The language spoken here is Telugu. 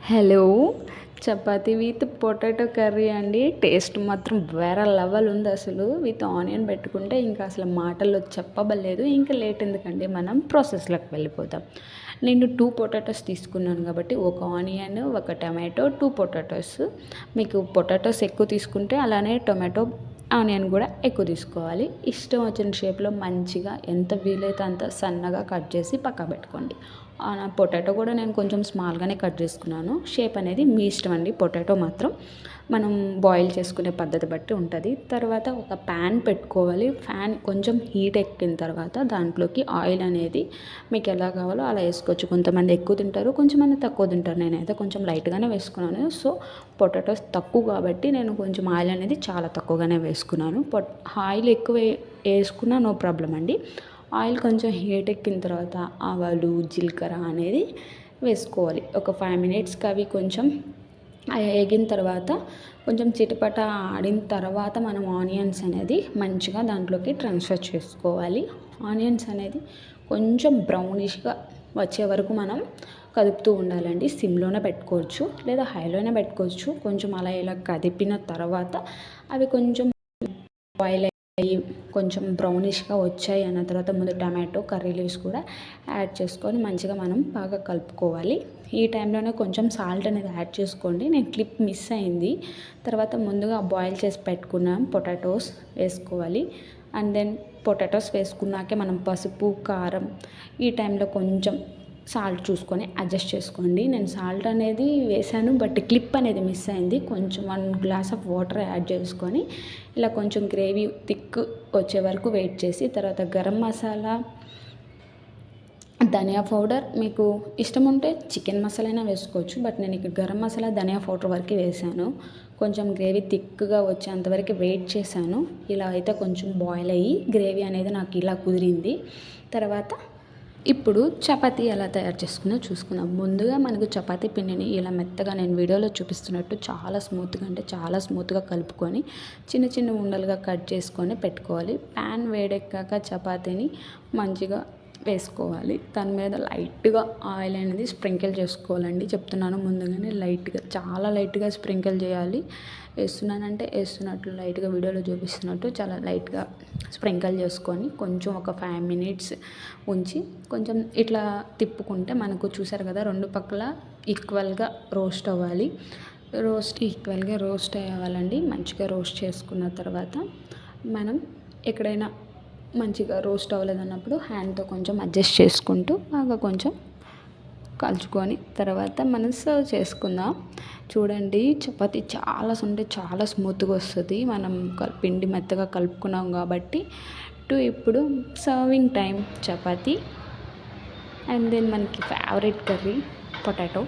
Hello, chapati with potato curry అండి. టేస్ట్ మాత్రం వేరే లెవెల్ ఉంది అసలు. విత్ ఆనియన్ పెట్టుకుంటే ఇంకా అసలు మాటల్లో చెప్పబలేదు. ఇంకా లేట్ ఎందుకండి, మనం ప్రాసెస్లోకి వెళ్ళిపోతాం. నేను 2 పొటాటోస్ తీసుకున్నాను కాబట్టి ఒక ఆనియన్, ఒక టమాటో, 2 పొటాటోస్. మీకు పొటాటోస్ ఎక్కువ తీసుకుంటే అలానే టొమాటో, ఆనియన్ కూడా ఎక్కువ తీసుకోవాలి. ఇష్టం వచ్చిన షేప్లో మంచిగా ఎంత వీలైతే అంత సన్నగా కట్ చేసి పక్కన పెట్టుకోండి. పొటాటో కూడా నేను కొంచెం స్మాల్గానే కట్ చేసుకున్నాను. షేప్ అనేది మీ ఇష్టం అండి. పొటాటో మాత్రం మనం బాయిల్ చేసుకునే పద్ధతి బట్టి ఉంటుంది. తర్వాత ఒక ప్యాన్ పెట్టుకోవాలి. ఫ్యాన్ కొంచెం హీట్ ఎక్కిన తర్వాత దాంట్లోకి ఆయిల్ అనేది మీకు ఎలా కావాలో అలా వేసుకోవచ్చు. కొంతమంది ఎక్కువ తింటారు, కొంచెంమంది తక్కువ తింటారు. నేనైతే కొంచెం లైట్గానే వేసుకున్నాను. సో పొటాటోస్ తక్కువ కాబట్టి నేను కొంచెం ఆయిల్ అనేది చాలా తక్కువగానే వేసుకున్నాను. ఆయిల్ ఎక్కువ వేసుకున్నా నో ప్రాబ్లం అండి. ఆయిల్ కొంచెం హీట్ ఎక్కిన తర్వాత ఆవాలు, జీలకర్ర అనేది వేసుకోవాలి. ఒక 5 మినిట్స్కి అవి కొంచెం వేగిన తర్వాత కొంచెం చిటపట ఆడిన తర్వాత మనం ఆనియన్స్ అనేది మంచిగా దాంట్లోకి ట్రాన్స్ఫర్ చేసుకోవాలి. ఆనియన్స్ అనేది కొంచెం బ్రౌనిష్గా వచ్చే వరకు మనం కదుపుతూ ఉండాలండి. సిమ్లోనే పెట్టుకోవచ్చు లేదా హైలోనే పెట్టుకోవచ్చు. కొంచెం అలా ఇలా కదిపిన తర్వాత అవి కొంచెం బాయిల్ అయ్యి కొంచెం బ్రౌనిష్గా వచ్చాయి అన్న తర్వాత ముందు టమాటో, కర్రీ లీవ్స్ కూడా యాడ్ చేసుకొని మంచిగా మనం బాగా కలుపుకోవాలి. ఈ టైంలోనే కొంచెం సాల్ట్ అనేది యాడ్ చేసుకోండి. నేను క్లిప్ మిస్ అయింది. తర్వాత ముందుగా బాయిల్ చేసి పెట్టుకున్న పొటాటోస్ వేసుకోవాలి. అండ్ దెన్ పొటాటోస్ వేసుకున్నాకే మనం పసుపు, కారం ఈ టైంలో కొంచెం సాల్ట్ చూసుకొని అడ్జస్ట్ చేసుకోండి. నేను సాల్ట్ అనేది వేసాను, బట్ క్లిప్ అనేది మిస్ అయింది. కొంచెం 1 గ్లాస్ ఆఫ్ వాటర్ యాడ్ చేసుకొని ఇలా కొంచెం గ్రేవీ థిక్ వచ్చే వరకు వెయిట్ చేసి తర్వాత గరం మసాలా, ధనియా పౌడర్ మీకు ఇష్టం ఉంటే చికెన్ మసాలా అయినా వేసుకోవచ్చు. బట్ నేను ఇక్కడ గరం మసాలా, ధనియా పౌడర్ వరకు వేసాను. కొంచెం గ్రేవీ థిక్గా వచ్చేంతవరకు వెయిట్ చేశాను. ఇలా అయితే కొంచెం బాయిల్ అయ్యి గ్రేవీ అనేది నాకు ఇలా కుదిరింది. తర్వాత ఇప్పుడు చపాతీ ఎలా తయారు చేసుకుందో చూసుకుందాం. ముందుగా మనకు చపాతీ పిండిని ఇలా మెత్తగా నేను వీడియోలో చూపిస్తున్నట్టు చాలా స్మూత్గా అంటే చాలా స్మూత్గా కలుపుకొని చిన్న చిన్న ఉండలుగా కట్ చేసుకొని పెట్టుకోవాలి. ప్యాన్ వేడెక్కాక చపాతీని మంచిగా వేసుకోవాలి. దాని మీద లైట్గా ఆయిల్ అనేది స్ప్రింకిల్ చేసుకోవాలండి. చెప్తున్నాను ముందుగానే, లైట్గా చాలా లైట్గా స్ప్రింకిల్ చేయాలి. వేస్తున్నానంటే వేస్తున్నట్లు లైట్గా వీడియోలో చూపిస్తున్నట్టు చాలా లైట్గా స్ప్రింకిల్ చేసుకొని కొంచెం ఒక 5 మినిట్స్ ఉంచి కొంచెం ఇట్లా తిప్పుకుంటే మనకు చూసారు కదా, 2 పక్కల ఈక్వల్గా రోస్ట్ అవ్వాలి. ఈక్వల్గా రోస్ట్ అవ్వాలండి. మంచిగా రోస్ట్ చేసుకున్న తర్వాత మనం ఎక్కడైనా మంచిగా రోస్ట్ అవ్వలేదన్నప్పుడు హ్యాండ్తో కొంచెం అడ్జస్ట్ చేసుకుంటూ బాగా కొంచెం కలుచుకొని తర్వాత మనం సర్వ్ చేసుకుందాం. చూడండి, చపాతీ చాలా స్మూత్గా వస్తుంది. మనం పిండి మెత్తగా కలుపుకున్నాం కాబట్టి. ఇప్పుడు serving time chapati and then మనకి ఫేవరెట్ కర్రీ పొటాటో.